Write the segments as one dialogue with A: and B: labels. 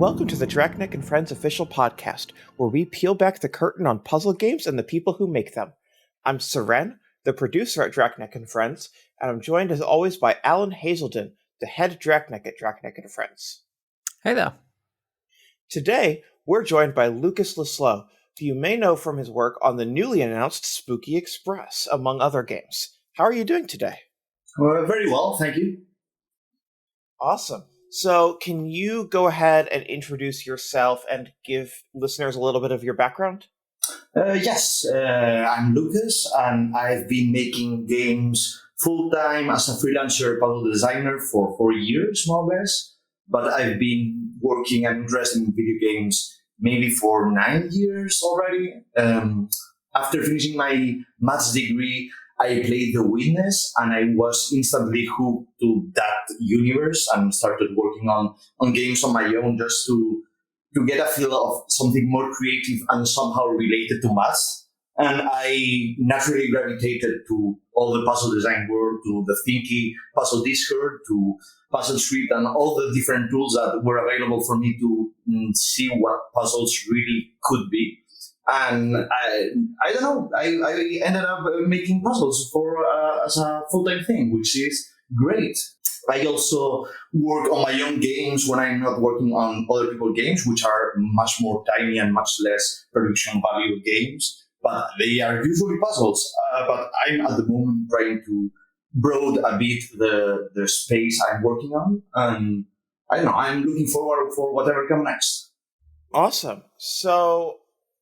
A: Welcome to the Dracneck and Friends official podcast, where we peel back the curtain on puzzle games and the people who make them. I'm Syrenne, the producer at Dracneck and Friends, and I'm joined as always by Alan Hazelden, the head Dracneck at Dracneck and Friends.
B: Hey there.
A: Today, we're joined by Lucas Le Slo, who you may know from his work on the newly announced Spooky Express, among other games. How are you doing today?
C: Very well, thank you.
A: Awesome. So, can you go ahead and introduce yourself and give listeners a little bit of your background?
C: Yes, I'm Lucas, and I've been making games full-time as a freelancer puzzle designer for 4 years, more or less. But I've been working and interested in video games maybe for 9 years already. After finishing my maths degree, I played The Witness, and I was instantly hooked to that universe and started working on games on my own just to get a feel of something more creative and somehow related to maths. And I naturally gravitated to all the puzzle design world, to the Thinky Puzzle Discord, to Puzzle Street, and all the different tools that were available for me to see what puzzles really could be. And I don't know, I ended up making puzzles for as a full-time thing, which is great. I also work on my own games when I'm not working on other people's games, which are much more tiny and much less production value games, but they are usually puzzles. But I'm at the moment trying to broaden a bit the space I'm working on, and I don't know, I'm looking forward for whatever comes next.
A: Awesome. So,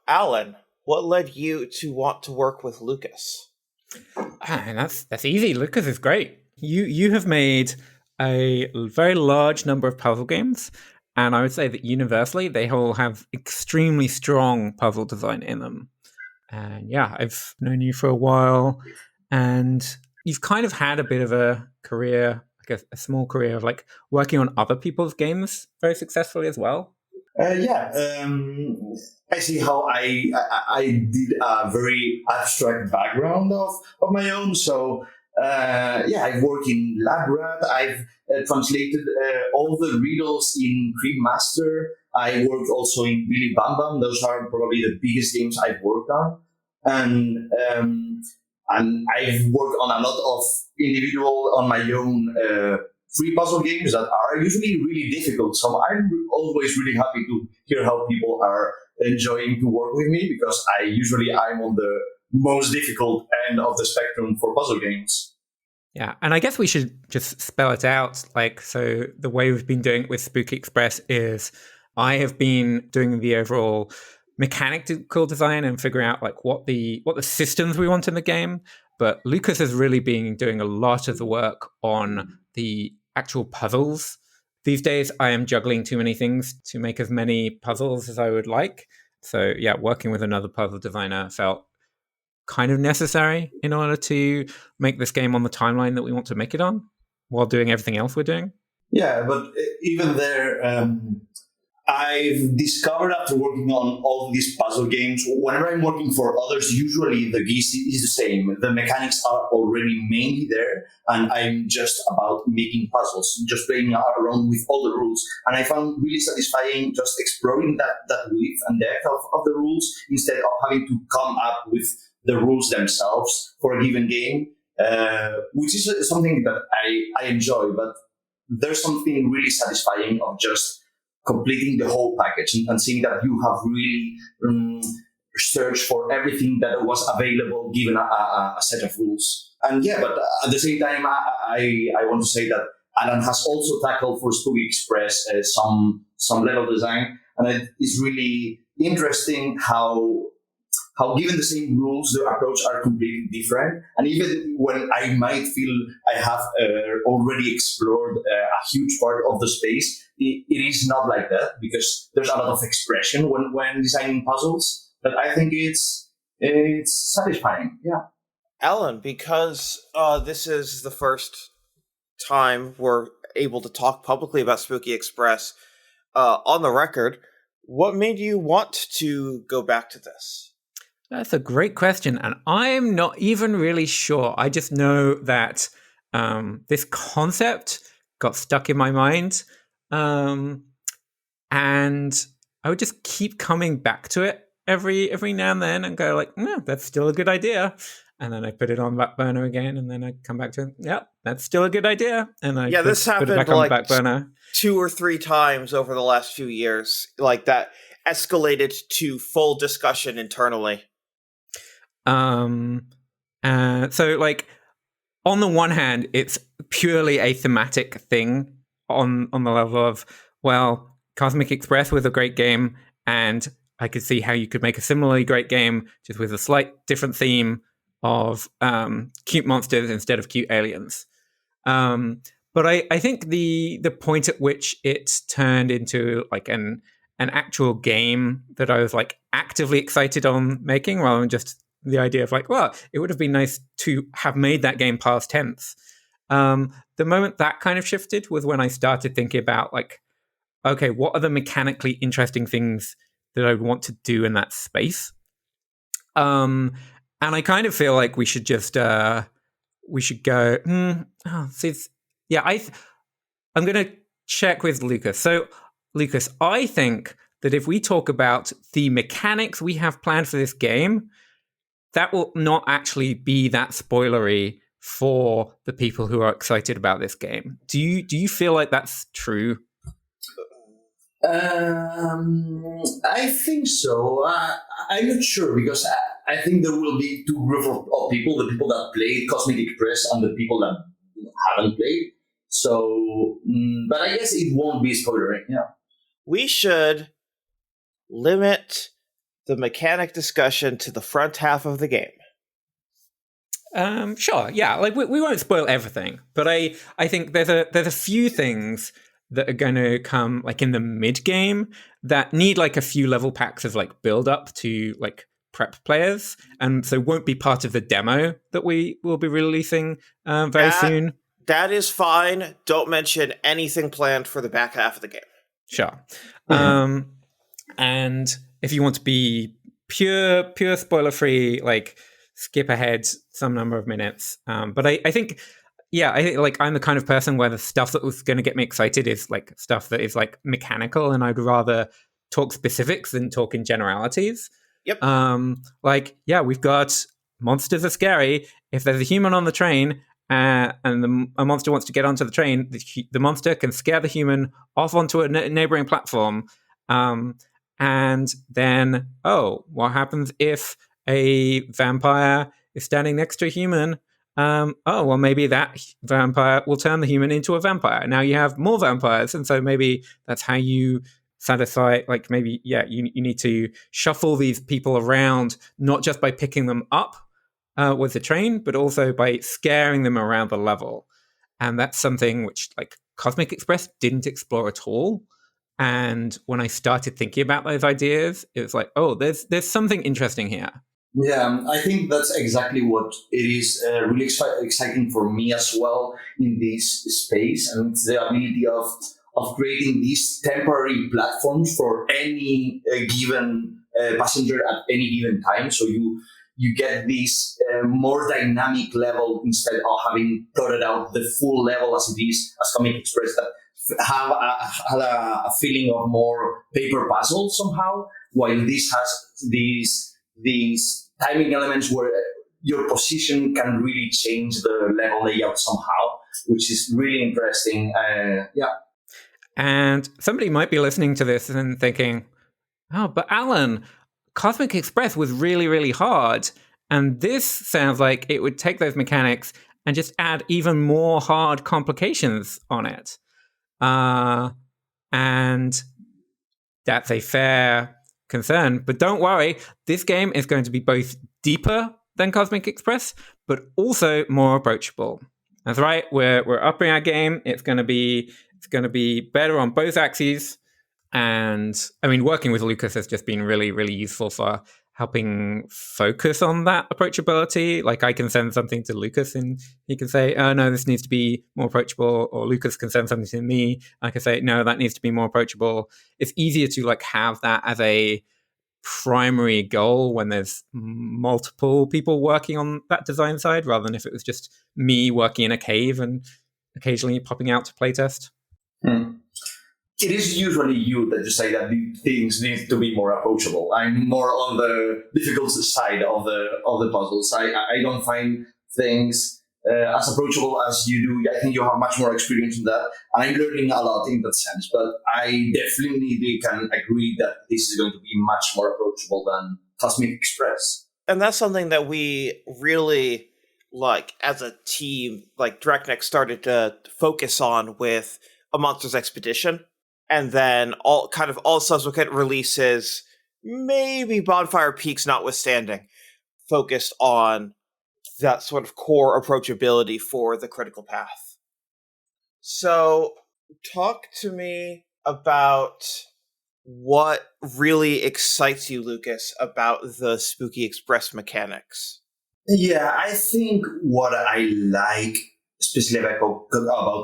A: Alan, what led you to want to work with Lucas?
B: That's easy. Lucas is great. You have made a very large number of puzzle games, and I would say that universally they all have extremely strong puzzle design in them. And yeah, I've known you for a while, and you've kind of had a bit of a career, like a small career of like working on other people's games very successfully as well.
C: I see how I did a very abstract background of my own. So, I work in LabRat. I've translated all the riddles in Cream Master. I worked also in Billy Bam Bam. Those are probably the biggest games I've worked on. And I've worked on a lot of individual, on my own, free puzzle games that are usually really difficult. So I'm always really happy to hear how people are enjoying to work with me, because I'm on the most difficult end of the spectrum for puzzle games.
B: Yeah, and I guess we should just spell it out. Like, so the way we've been doing it with Spooky Express is I have been doing the overall mechanical design and figuring out like what the systems we want in the game. But Lucas has really been doing a lot of the work on the actual puzzles. These days, I am juggling too many things to make as many puzzles as I would like. So yeah, working with another puzzle designer felt kind of necessary in order to make this game on the timeline that we want to make it on, while doing everything else we're doing.
C: Yeah, but even there, I've discovered after working on all these puzzle games, whenever I'm working for others, usually the gist is the same. The mechanics are already mainly there, and I'm just about making puzzles, just playing around with all the rules. And I found really satisfying just exploring that width and depth of the rules, instead of having to come up with the rules themselves for a given game, which is something that I enjoy. But there's something really satisfying of just completing the whole package and seeing that you have really searched for everything that was available given a set of rules. And yeah, but at the same time, I want to say that Alan has also tackled for Spooky Express some level design, and it is really interesting how given the same rules, the approach are completely different. And even when I might feel I have already explored a huge part of the space, it is not like that, because there's a lot of expression when designing puzzles. But I think it's satisfying. Yeah.
A: Alan, because this is the first time we're able to talk publicly about Spooky Express on the record, what made you want to go back to this?
B: That's a great question, and I'm not even really sure. I just know that this concept got stuck in my mind. and I would just keep coming back to it every now and then and go like, no, that's still a good idea. And then I put it on back burner again, and then I come back to it. Yeah, that's still a good idea. And I
A: this
B: put
A: happened
B: it back on the back burner
A: 2 or 3 times over the last few years. Like that escalated to full discussion internally.
B: So like on the one hand, it's purely a thematic thing on the level of, well, Cosmic Express was a great game, and I could see how you could make a similarly great game just with a slight different theme of cute monsters instead of cute aliens. But I think the point at which it turned into like an actual game that I was like actively excited on making, rather than just the idea of like, well, it would have been nice to have made that game past tense. The moment that kind of shifted was when I started thinking about like, okay, what are the mechanically interesting things that I would want to do in that space? And I kind of feel like we should just we should go. I'm going to check with Lucas. So, Lucas, I think that if we talk about the mechanics we have planned for this game, that will not actually be that spoilery for the people who are excited about this game. Do you feel like that's true?
C: I think so. I'm not sure because I think there will be two groups of people: the people that played Cosmic Express and the people that haven't played. So, but I guess it won't be spoilering. Yeah,
A: We should limit the mechanic discussion to the front half of the game.
B: Sure, yeah. Like we won't spoil everything, but I think there's a few things that are going to come like in the mid game that need like a few level packs of like build up to like prep players, and so won't be part of the demo that we will be releasing very soon.
A: That is fine. Don't mention anything planned for the back half of the game.
B: Sure. And if you want to be pure spoiler free, like skip ahead some number of minutes. But I think. Yeah, I think like I'm the kind of person where the stuff that was going to get me excited is like stuff that is like mechanical, and I'd rather talk specifics than talk in generalities.
A: Yep.
B: Like, yeah, we've got monsters are scary. If there's a human on the train and a monster wants to get onto the train, the monster can scare the human off onto a neighboring platform. And then, what happens if a vampire is standing next to a human? Maybe that vampire will turn the human into a vampire. Now you have more vampires, and so maybe that's how you satisfy, like maybe, you need to shuffle these people around, not just by picking them up with the train, but also by scaring them around the level. And that's something which like Cosmic Express didn't explore at all. And when I started thinking about those ideas, it was like, there's something interesting here.
C: Yeah, I think that's exactly what it is really exciting for me as well in this space. And it's the ability of creating these temporary platforms for any given passenger at any given time. So you get this more dynamic level instead of having plotted out the full level as it is as Comic Express that had a feeling of more paper puzzle somehow, while this has these timing elements where your position can really change the level layout somehow, which is really interesting.
B: And somebody might be listening to this and thinking, but Alan, Cosmic Express was really, really hard. And this sounds like it would take those mechanics and just add even more hard complications on it. And that's a fair concern, but don't worry, this game is going to be both deeper than Cosmic Express, but also more approachable. That's right, we're upping our game. It's going to be better on both axes, and I mean, working with Lucas has just been really, really useful for helping focus on that approachability. Like I can send something to Lucas and he can say, oh no, this needs to be more approachable, or Lucas can send something to me. I can say, no, that needs to be more approachable. It's easier to like have that as a primary goal when there's multiple people working on that design side, rather than if it was just me working in a cave and occasionally popping out to playtest.
C: it is usually you that you say that the things need to be more approachable. I'm more on the difficult side of the puzzles. I don't find things as approachable as you do. I think you have much more experience in that, and I'm learning a lot in that sense. But I definitely can agree that this is going to be much more approachable than Cosmic Express.
A: And that's something that we really, like, as a team, like, DirectNeck started to focus on with A Monster's Expedition. And then all subsequent releases, maybe Bonfire Peaks notwithstanding, focused on that sort of core approachability for the critical path. So, talk to me about what really excites you, Lucas, about the Spooky Express mechanics.
C: Yeah, I think what I like, especially about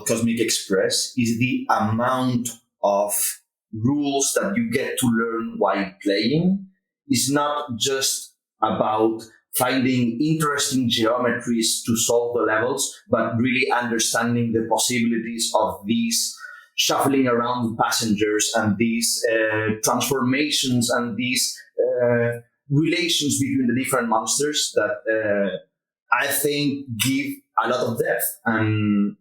C: Cosmic Express, is the amount of rules that you get to learn while playing. It's not just about finding interesting geometries to solve the levels, but really understanding the possibilities of these shuffling around passengers and these transformations and these relations between the different monsters that I think give a lot of depth. And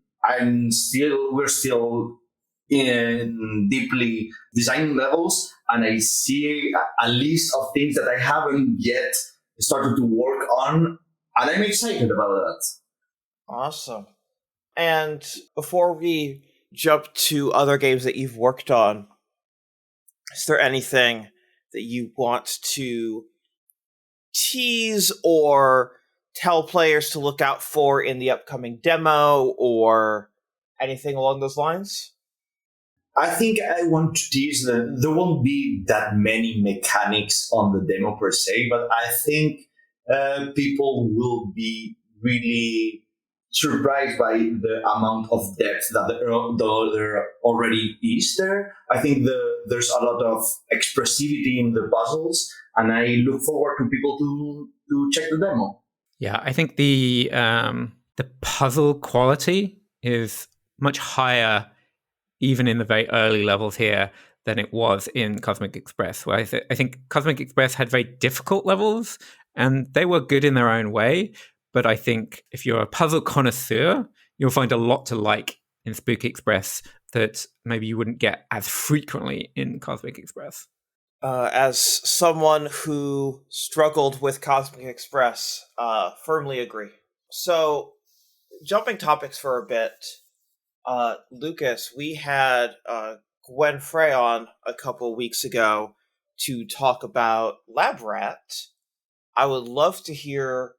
C: we're still in deeply designing levels, and I see a list of things that I haven't yet started to work on, and I'm excited about that.
A: Awesome. And before we jump to other games that you've worked on, is there anything that you want to tease or tell players to look out for in the upcoming demo, or anything along those lines?
C: I think I want to tease that there won't be that many mechanics on the demo per se, but I think people will be really surprised by the amount of depth that there already is there. I think there's a lot of expressivity in the puzzles, and I look forward to people to check the demo.
B: Yeah, I think the puzzle quality is much higher even in the very early levels here than it was in Cosmic Express, where I think Cosmic Express had very difficult levels, and they were good in their own way. But I think if you're a puzzle connoisseur, you'll find a lot to like in Spooky Express that maybe you wouldn't get as frequently in Cosmic Express.
A: As someone who struggled with Cosmic Express, firmly agree. So, jumping topics for a bit, Lucas, we had Gwen Frey on a couple weeks ago to talk about Lab Rat. I would love to hear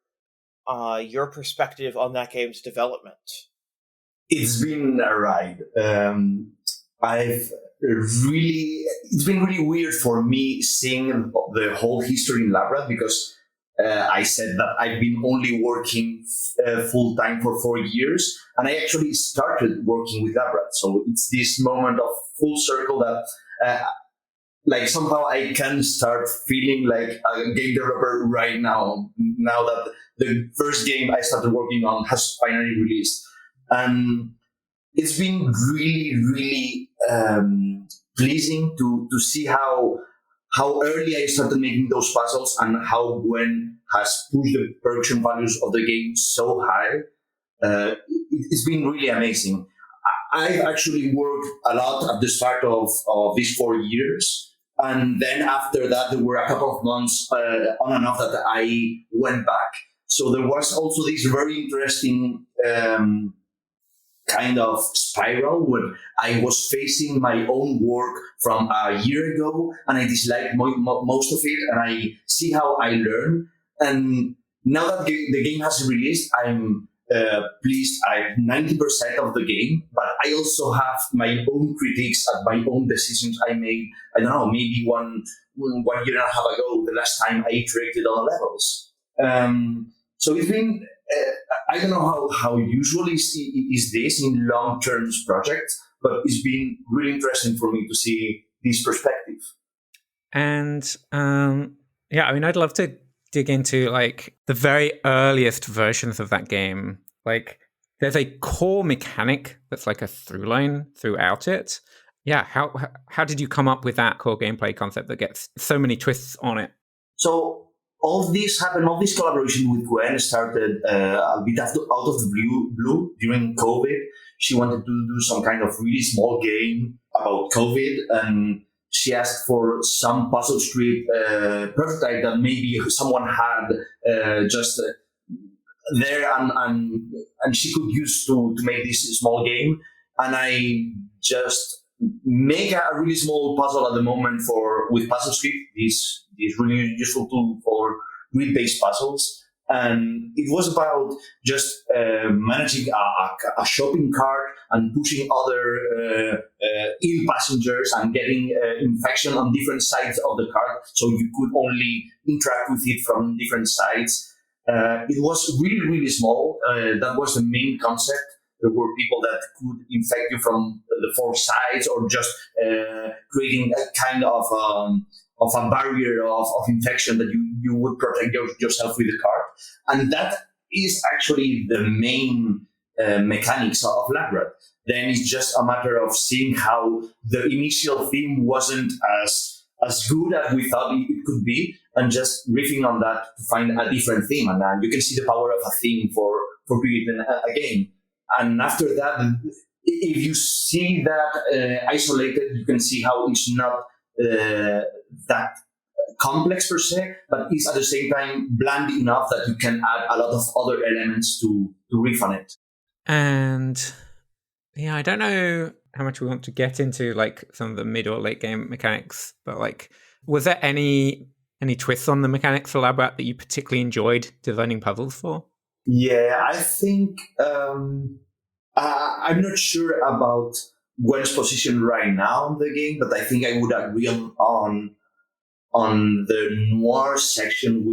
A: your perspective on that game's development.
C: It's been a ride. It's been really weird for me seeing the whole history in Lab Rat, because I said that I've been only working full time for 4 years, and I actually started working with Lab Rat. So it's this moment of full circle that like somehow I can start feeling like a game developer right now that the first game I started working on has finally released. And it's been really, really pleasing to see how early I started making those puzzles and how Gwen has pushed the production values of the game so high. It's been really amazing. I've actually worked a lot at the start of these 4 years. And then after that, there were a couple of months on and off that I went back. So there was also this very interesting kind of spiral where I was facing my own work from a year ago, and I disliked most of it, and I see how I learn. And now that the game has released, I'm pleased. I'm 90% of the game, but I also have my own critiques at my own decisions I made. I don't know, maybe one year and a half ago, the last time I iterated on the levels. So it's been, I don't know how usual is this in long-term projects, but it's been really interesting for me to see this perspective.
B: And yeah, I mean, I'd love to dig into like the very earliest versions of that game. Like there's a core mechanic that's like a through line throughout it. Yeah, how did you come up with that core gameplay concept that gets so many twists on it?
C: So all this happened, all this collaboration with Gwen started a bit out of the blue during COVID. She wanted to do some kind of really small game about COVID, and she asked for some puzzle script prototype that maybe someone had just there, and she could use to make this small game. And I just make a really small puzzle at the moment for with puzzle script. This really useful tool for grid-based puzzles. And it was about just managing a shopping cart and pushing other ill passengers and getting infection on different sides of the cart, so you could only interact with it from different sides. It was really, really small. That was the main concept. There were people that could infect you from the four sides, or just creating a kind of a barrier of infection that you would protect yourself with the card. And that is actually the main mechanics of Labrat. Then it's just a matter of seeing how the initial theme wasn't as good as we thought it could be, and just riffing on that to find a different theme. And you can see the power of a theme for creating a game. And after that, if you see that isolated, you can see how it's not that complex per se, but it's at the same time bland enough that you can add a lot of other elements to riff on it.
B: And yeah, I don't know how much we want to get into like some of the mid or late game mechanics, but like, was there any twists on the mechanics for Labrat that you particularly enjoyed designing puzzles for?
C: Yeah, I think I'm not sure about Gwen's position right now in the game, but I think I would agree on the noir section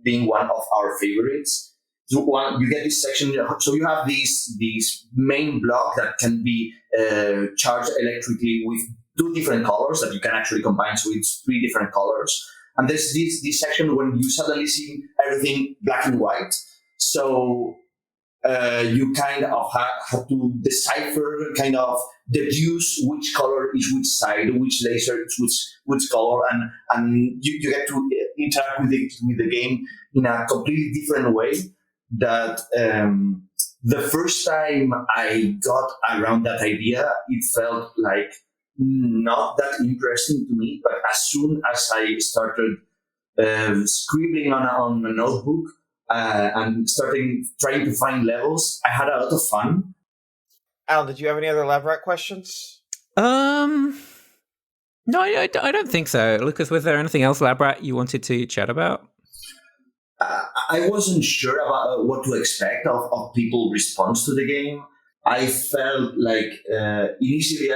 C: being one of our favorites. So you get this section, so you have these main block that can be charged electrically with two different colors that you can actually combine, so it's three different colors. And there's this section when you suddenly see everything black and white. So you kind of have to decipher, kind of deduce which color is which side, which laser is which color, and you get to interact with the game in a completely different way. That the first time I got around that idea, it felt like not that interesting to me. But as soon as I started scribbling on a notebook, and trying to find levels, I had a lot of fun.
A: Alan, did you have any other Labrat questions?
B: No, I don't think so. Lucas, was there anything else Labrat you wanted to chat about?
C: I wasn't sure about what to expect of people's response to the game. I felt like initially,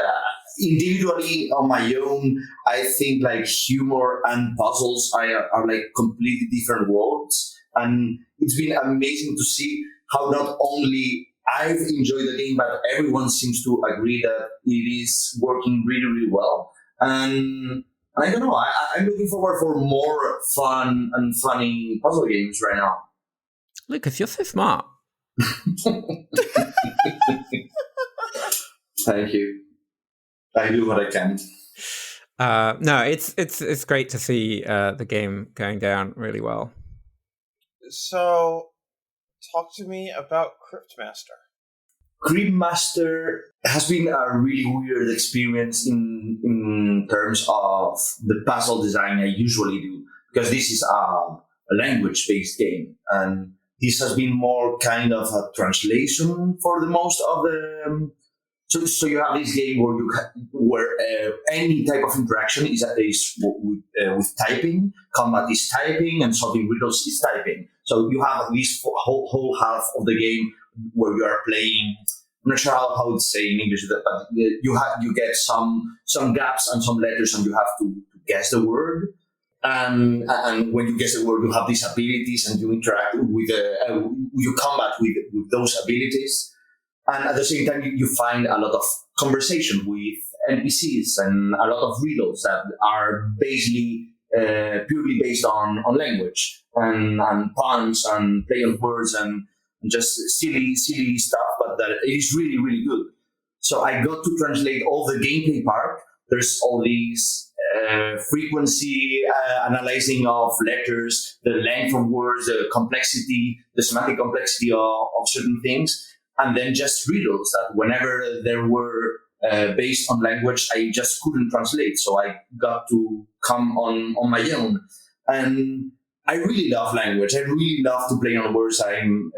C: individually on my own, I think like humor and puzzles are like completely different worlds. And it's been amazing to see how not only I've enjoyed the game, but everyone seems to agree that it is working really, really well. And I don't know, I'm looking forward for more fun and funny puzzle games right now.
B: Lucas, you're so smart.
C: Thank you. I do what I can.
B: No, it's great to see the game going down really well.
A: So, talk to me about Cryptmaster.
C: Cryptmaster has been a really weird experience in terms of the puzzle design I usually do, because this is a language-based game, and this has been more kind of a translation for the most of the. So you have this game where any type of interaction is with typing, combat is typing, and solving riddles is typing. So you have this whole half of the game where you are playing. I'm not sure how to say in English, but you get some gaps and some letters, and you have to guess the word. And when you guess the word, you have these abilities, and you interact with you combat with those abilities. And at the same time, you find a lot of conversation with NPCs and a lot of riddles that are basically purely based on language and puns and play on words and just silly stuff, but that it is really, really good. So I got to translate all the gameplay part. There's all these frequency analyzing of letters, the length of words, the complexity, the semantic complexity of certain things, and then just riddles that whenever there were based on language, I just couldn't translate. So I got to come on my own. And I really love language. I really love to play on words. I'm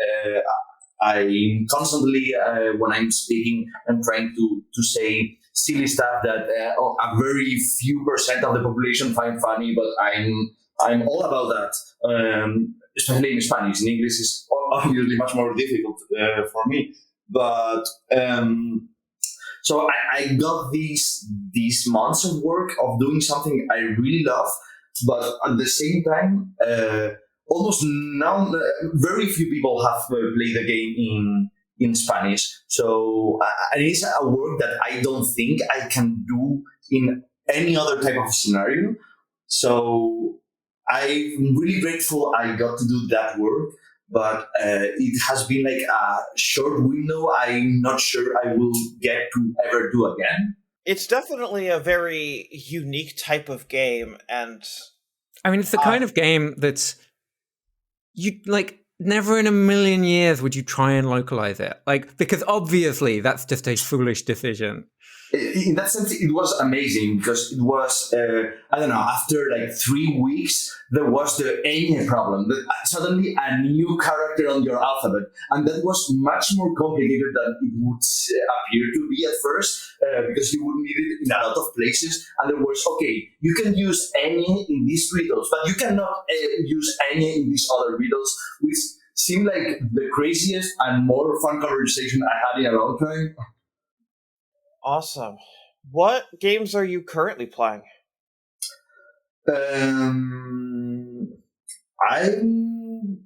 C: constantly, when I'm speaking, I'm trying to say silly stuff that a very few percent of the population find funny, but I'm all about that, especially in Spanish. In English is obviously much more difficult for me. But so I got these months of work of doing something I really love, but at the same time, almost now very few people have played the game in Spanish. So it is a work that I don't think I can do in any other type of scenario. So I'm really grateful I got to do that work, but it has been like a short window I'm not sure I will get to ever do again.
A: It's definitely a very unique type of game, and
B: I mean, it's the kind of game that's you like never in a million years would you try and localize it, like, because obviously that's just a foolish decision.
C: In that sense, it was amazing because it was, I don't know, after like 3 weeks, there was the Enya problem. Suddenly a new character on your alphabet. And that was much more complicated than it would appear to be at first, because you would need it in a lot of places. And there was, okay, you can use Enya in these riddles, but you cannot use Enya in these other riddles, which seemed like the craziest and more fun conversation I had in a long time.
A: Awesome. What games are you currently playing?
C: I'm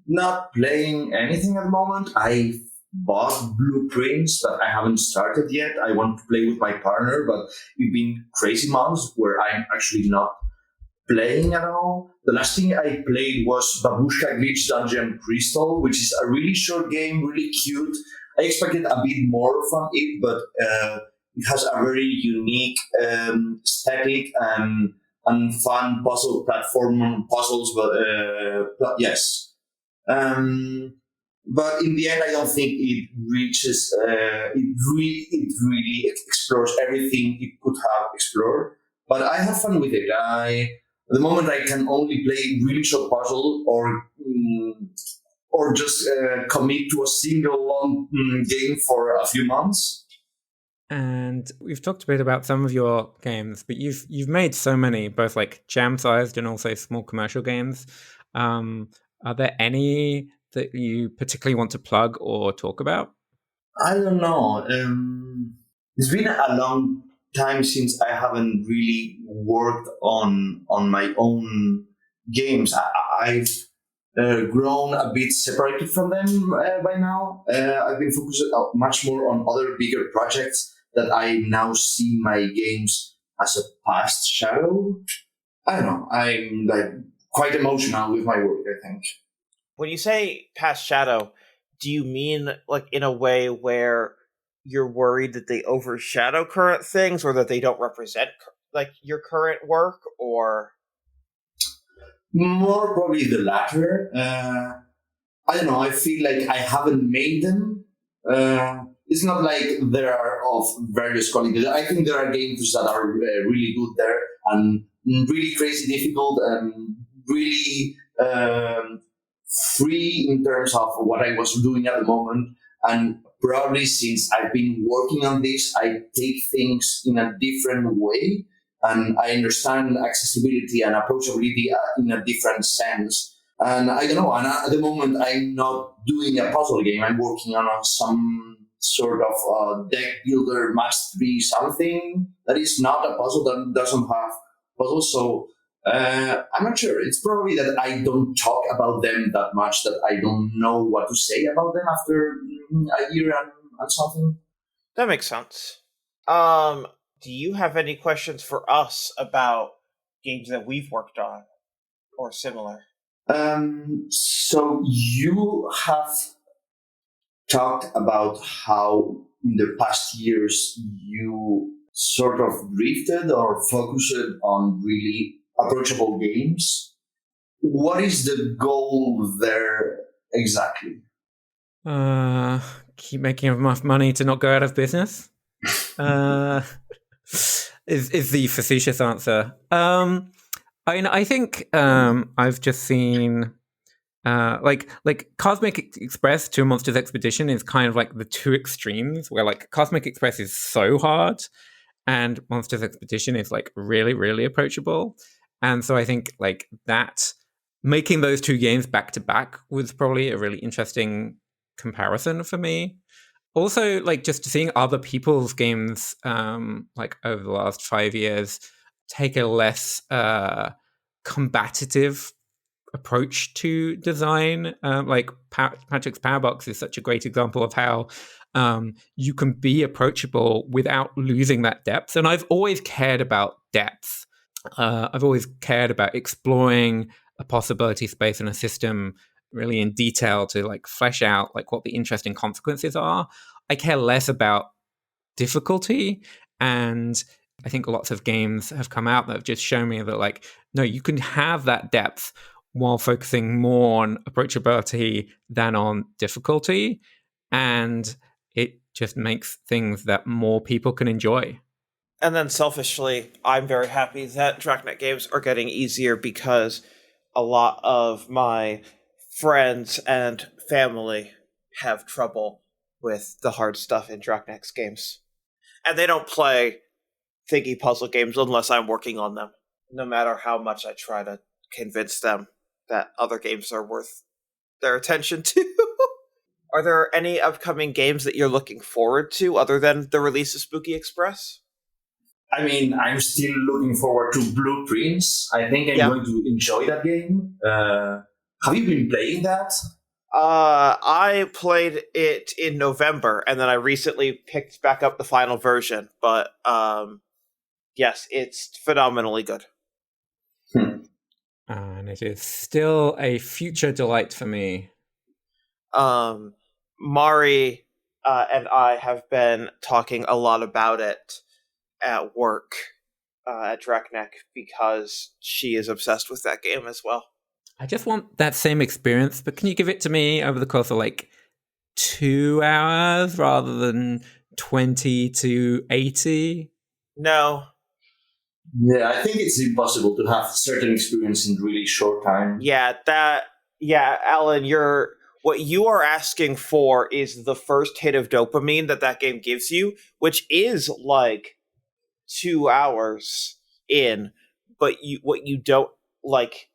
C: not playing anything at the moment. I bought Blueprints, but I haven't started yet. I want to play with my partner, but it's been crazy months where I'm actually not playing at all. The last thing I played was Babushka Glitch Dungeon Crystal, which is a really short game, really cute. I expected a bit more from it, but it has a very unique aesthetic and fun puzzle platform puzzles, but yes. But in the end, I don't think it reaches. It really explores everything it could have explored. But I have fun with it. At the moment, I can only play really short puzzle or just commit to a single long game for a few months.
B: And we've talked a bit about some of your games, but you've made so many, both like jam-sized and also small commercial games. Are there any that you particularly want to plug or talk about?
C: I don't know. It's been a long time since I haven't really worked on my own games. I've grown a bit separated from them by now. I've been focused much more on other bigger projects that I now see my games as a past shadow. I don't know. I'm like quite emotional with my work, I think.
A: When you say past shadow, do you mean like in a way where you're worried that they overshadow current things or that they don't represent like your current work, or?
C: More probably the latter. I don't know. I feel like I haven't made them. It's not like there are of various qualities. I think there are games that are really good there and really crazy difficult and really free in terms of what I was doing at the moment. And probably since I've been working on this, I take things in a different way and I understand accessibility and approachability in a different sense. And I don't know, and at the moment I'm not doing a puzzle game. I'm working on some sort of deck builder match 3 something that is not a puzzle, that doesn't have puzzles. So I'm not sure. It's probably that I don't talk about them that much, that I don't know what to say about them after a year and something.
A: That makes sense. Do you have any questions for us about games that we've worked on or similar?
C: So you have talked about how in the past years you sort of drifted or focused on really approachable games. What is the goal there exactly?
B: Keep making enough money to not go out of business. Is the facetious answer. I think I've just seen like Cosmic Express to Monsters Expedition is kind of like the two extremes where like Cosmic Express is so hard and Monsters Expedition is like really, really approachable. And so I think like that making those two games back to back was probably a really interesting comparison for me. Also, like just seeing other people's games like over the last 5 years take a less combative approach to design. Like Patrick's Powerbox is such a great example of how you can be approachable without losing that depth. And I've always cared about depth. I've always cared about exploring a possibility space and a system really in detail to like flesh out like what the interesting consequences are. I care less about difficulty, and I think lots of games have come out that have just shown me that like no, you can have that depth while focusing more on approachability than on difficulty, and it just makes things that more people can enjoy.
A: And then selfishly, I'm very happy that Dragnet games are getting easier because a lot of my friends and family have trouble with the hard stuff in Dragnet's games. And they don't play thingy puzzle games unless I'm working on them, no matter how much I try to convince them that other games are worth their attention to. Are there any upcoming games that you're looking forward to other than the release of Spooky Express?
C: I mean, I'm still looking forward to Blueprints. I think I'm going to enjoy that game. Have you been playing that?
A: I played it in November, and then I recently picked back up the final version. But yes, it's phenomenally good.
B: And it is still a future delight for me.
A: Mari and I have been talking a lot about it at work at Draknek because she is obsessed with that game as well.
B: I just want that same experience, but can you give it to me over the course of like 2 hours rather than 20 to 80?
A: No.
C: Yeah, I think it's impossible to have certain experience in really short time.
A: Yeah, Alan, what you are asking for is the first hit of dopamine that game gives you, which is like 2 hours in, but what you don't like.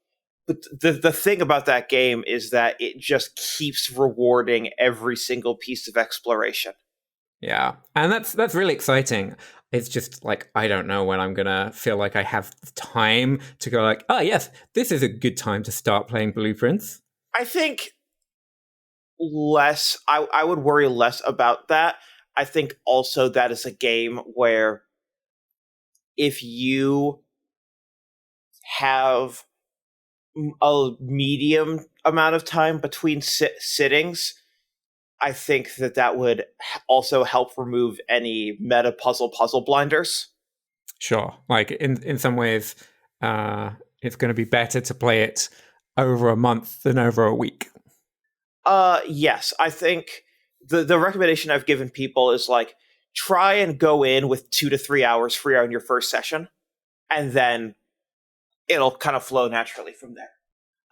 A: But the thing about that game is that it just keeps rewarding every single piece of exploration.
B: Yeah, and that's really exciting. It's just like I don't know when I'm gonna feel like I have time to go like, oh yes, this is a good time to start playing Blueprints.
A: I think less. I would worry less about that. I think also that is a game where if you have a medium amount of time between sittings, I think that would also help remove any meta puzzle blinders.
B: Sure. Like in some ways, it's going to be better to play it over a month than over a week.
A: Yes. I think the recommendation I've given people is like, try and go in with 2 to 3 hours free on your first session, and then it'll kind of flow naturally from there.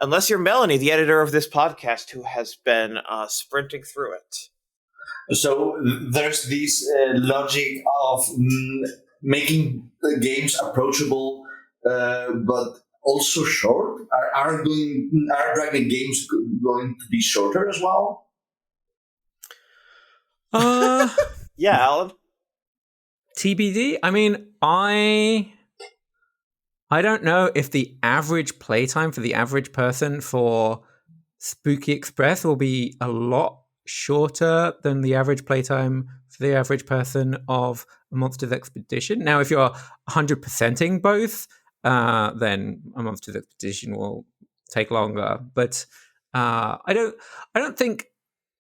A: Unless you're Melanie, the editor of this podcast, who has been sprinting through it.
C: So there's this logic of making the games approachable, but also short. Are Dragon games going to be shorter as well?
A: Yeah, Alan.
B: TBD. I mean, I don't know if the average playtime for the average person for Spooky Express will be a lot shorter than the average playtime for the average person of a Monsters Expedition. Now, if you're 100%ing both, then a Monsters Expedition will take longer. But I don't think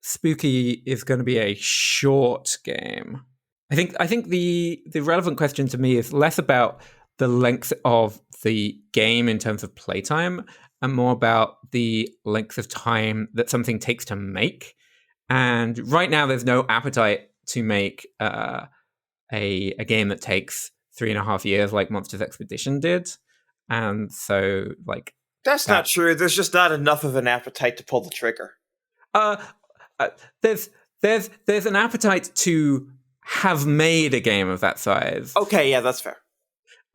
B: Spooky is going to be a short game. I think the relevant question to me is less about the length of the game in terms of playtime and more about the length of time that something takes to make. And right now, there's no appetite to make a game that takes 3.5 years like Monsters Expedition did. And so, like,
A: that's not true. There's just not enough of an appetite to pull the trigger.
B: There's an appetite to have made a game of that size.
A: Okay, yeah, that's fair.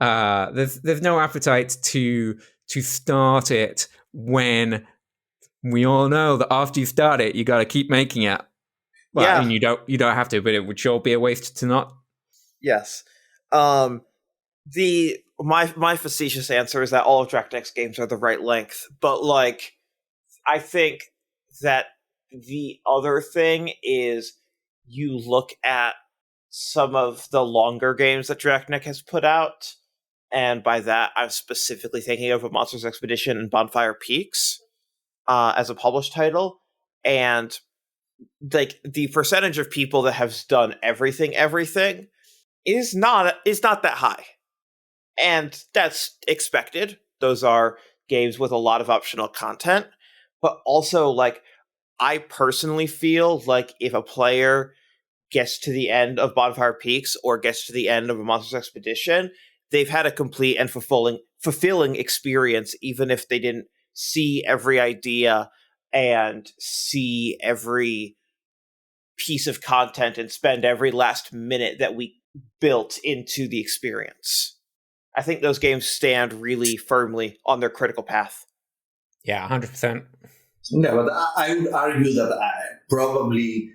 B: There's no appetite to start it when we all know that after you start it, you got to keep making it. Well,
A: yeah,
B: I mean, you don't have to, but it would sure be a waste to not.
A: Yes. My facetious answer is that all of DraftNeck's games are the right length, but like, I think that the other thing is you look at some of the longer games that DraftNeck has put out, and by that I'm specifically thinking of a Monsters Expedition and Bonfire Peaks as a published title, and like the percentage of people that have done everything is not that high, and that's expected. Those are games with a lot of optional content, but also like I personally feel like if a player gets to the end of Bonfire Peaks or gets to the end of a Monsters Expedition, they've had a complete and fulfilling experience, even if they didn't see every idea and see every piece of content and spend every last minute that we built into the experience. I think those games stand really firmly on their critical path.
B: Yeah, 100%.
C: No, but I would argue that probably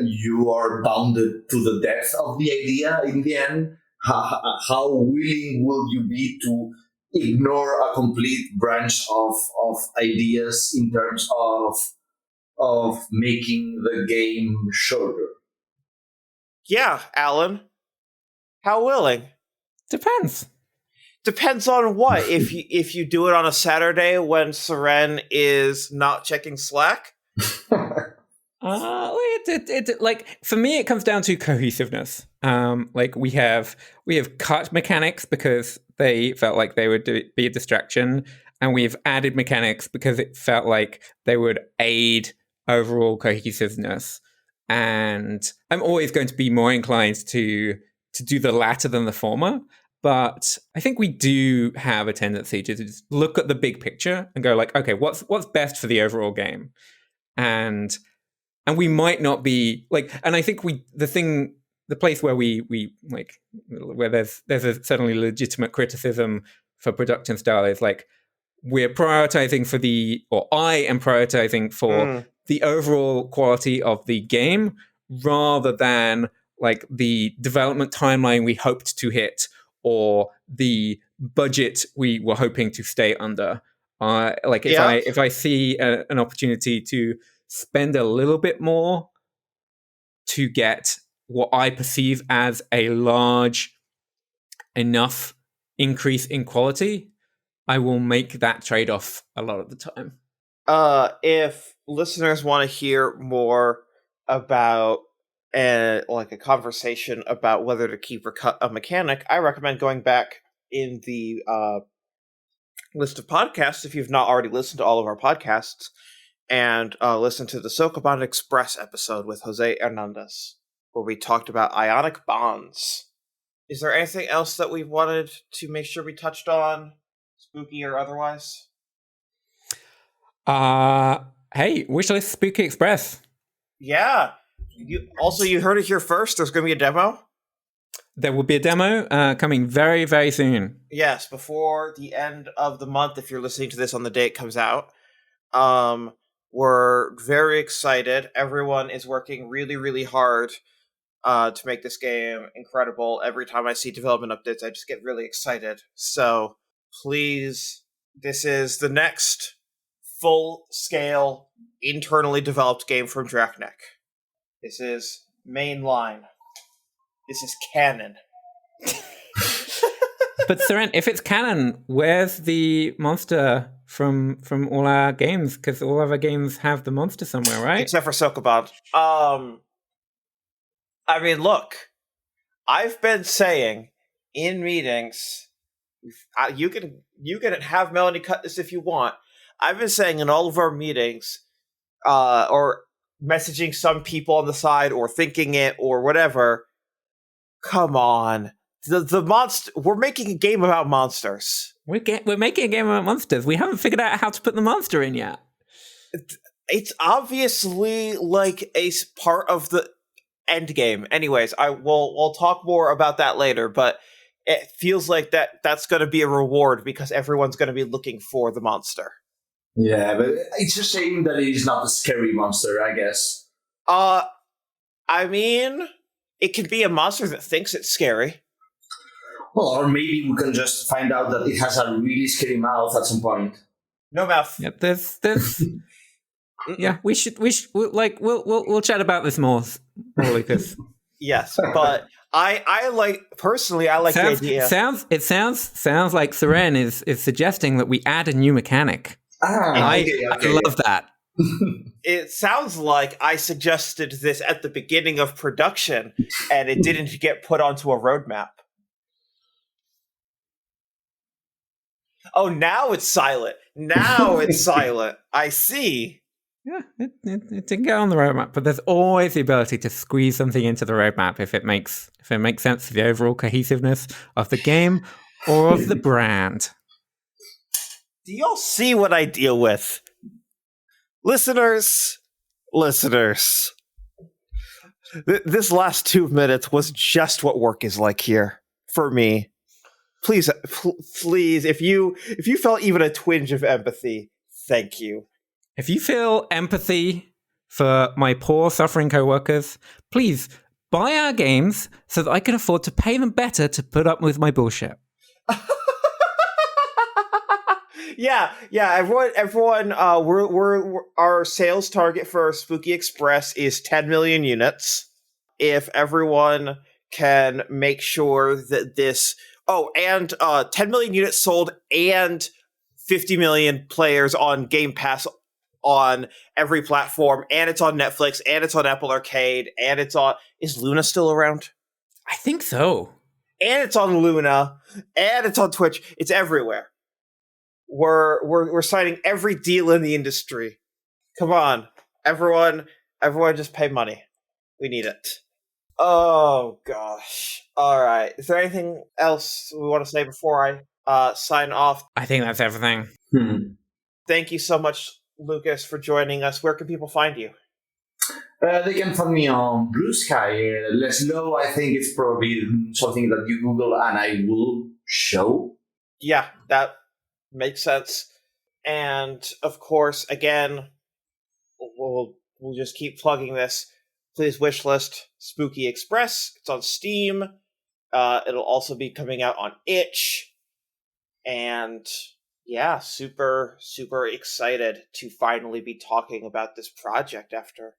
C: you are bounded to the depth of the idea in the end. How willing will you be to ignore a complete branch of ideas in terms of making the game shorter?
A: Yeah, Alan. How willing? Depends on what. If you do it on a Saturday when Syrenne is not checking Slack.
B: Like for me, it comes down to cohesiveness. Like we have cut mechanics because they felt like they would be a distraction, and we've added mechanics because it felt like they would aid overall cohesiveness. And I'm always going to be more inclined to do the latter than the former. But I think we do have a tendency to just look at the big picture and go like, okay, what's best for the overall game? And we might not be like, and I think the place where we like, where there's a certainly legitimate criticism for production style is like, we're prioritizing I am prioritizing for the overall quality of the game rather than like the development timeline we hoped to hit or the budget we were hoping to stay under. If I see an opportunity to spend a little bit more to get what I perceive as a large enough increase in quality, I will make that trade-off a lot of the time.
A: If listeners want to hear more about a conversation about whether to keep or cut a mechanic, I recommend going back in the list of podcasts if you've not already listened to all of our podcasts, and listen to the Sokoban Express episode with Jose Hernandez, where we talked about ionic bonds. Is there anything else that we wanted to make sure we touched on, spooky or otherwise?
B: Hey, wishlist Spooky Express.
A: Yeah. You heard it here first. There's going to be a demo.
B: There will be a demo coming very, very soon.
A: Yes, before the end of the month, if you're listening to this on the day it comes out. We're very excited. Everyone is working really, really hard to make this game incredible. Every time I see development updates, I just get really excited. So please, this is the next full-scale, internally developed game from DraftNeck. This is mainline. This is canon.
B: But Syrenne, if it's canon, where's the monster from all our games, because all of our games have the monster somewhere, right?
A: Except for Sokoban. I mean, look, I've been saying in meetings, you can have Melanie cut this if you want. I've been saying in all of our meetings, or messaging some people on the side, or thinking it, or whatever. Come on, the monster. We're making a game about monsters.
B: We're making a game about monsters. We haven't figured out how to put the monster in yet.
A: It's obviously like a part of the end game. Anyways, we'll talk more about that later, but it feels like that's going to be a reward because everyone's going to be looking for the monster.
C: Yeah, but it's a shame that it is not a scary monster, I guess.
A: I mean, it could be a monster that thinks it's scary.
C: Well, or maybe we can just find out that it has a really scary mouth at some point.
A: No mouth.
B: Yeah, there's yeah, we'll chat about this more, Lucas.
A: Yes, but I like the idea.
B: Sounds like Syrenne is suggesting that we add a new mechanic. I love that.
A: It sounds like I suggested this at the beginning of production, and it didn't get put onto a roadmap. Oh, now it's silent. I see.
B: Yeah, it didn't get on the roadmap, but there's always the ability to squeeze something into the roadmap if it makes sense to the overall cohesiveness of the game or of the brand.
A: Do y'all see what I deal with? Listeners. This last 2 minutes was just what work is like here for me. Please, if you felt even a twinge of empathy, thank you.
B: If you feel empathy for my poor suffering coworkers, please buy our games so that I can afford to pay them better to put up with my bullshit.
A: Yeah. Everyone. We're our sales target for Spooky Express is 10 million units. If everyone can make sure that this, and 10 million units sold, and 50 million players on Game Pass on every platform, and it's on Netflix, and it's on Apple Arcade, and it's on. Is Luna still around?
B: I think so.
A: And it's on Luna, and it's on Twitch. It's everywhere. We're signing every deal in the industry. Come on, everyone just pay money. We need it. Oh gosh. All right. Is there anything else we want to say before I sign off?
B: I think that's everything.
A: Thank you so much, Lucas, for joining us. Where can people find you?
C: They can find me on Blue Sky. Le Slo, I think it's probably something that you Google and I will show.
A: Yeah, that makes sense. And of course, again, we'll just keep plugging this. Please wishlist Spooky Express. It's on Steam. It'll also be coming out on itch. And yeah, super, super excited to finally be talking about this project after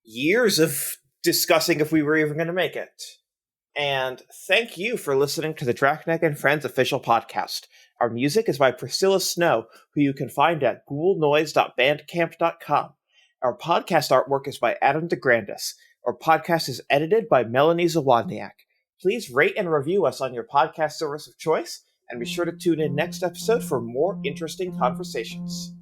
A: years of discussing if we were even going to make it. And thank you for listening to the Drachneck and Friends official podcast. Our music is by Priscilla Snow, who you can find at ghoulnoise.bandcamp.com. Our podcast artwork is by Adam DeGrandis. Our podcast is edited by Melanie Zawodniak. Please rate and review us on your podcast service of choice, and be sure to tune in next episode for more interesting conversations.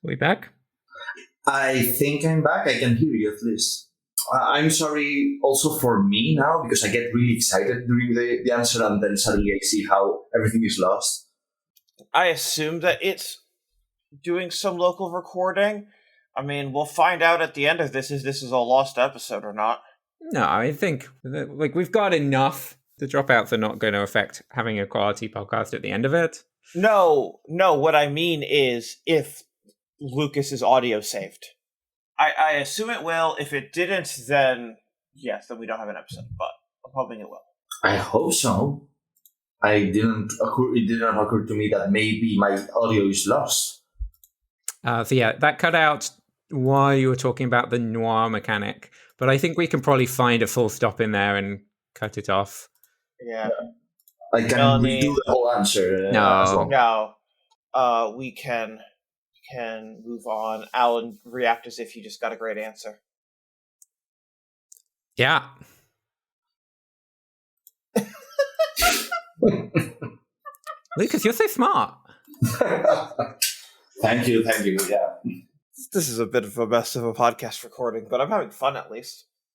B: We back?
C: I think I'm back. I can hear you at least. I'm sorry also for me now because I get really excited during the answer and then suddenly I see how everything is lost.
A: I assume that it's doing some local recording. I mean, we'll find out at the end if this is a lost episode or not.
B: No, I think we've got enough. The dropouts are not going to affect having a quality podcast at the end of it.
A: No. What I mean is if Lucas's audio saved. I assume it will. If it didn't, then yes, then we don't have an episode. But I'm hoping it will.
C: I hope so. It didn't occur to me that maybe my audio is lost.
B: So yeah, that cut out while you were talking about the noir mechanic. But I think we can probably find a full stop in there and cut it off.
A: Yeah.
C: I can redo the whole answer.
B: No.
A: No. We can move on. Alan, react as if you just got a great answer.
B: Yeah. Lucas, you're so smart.
C: Thank you. Yeah.
A: This is a bit of a mess of a podcast recording, but I'm having fun at least.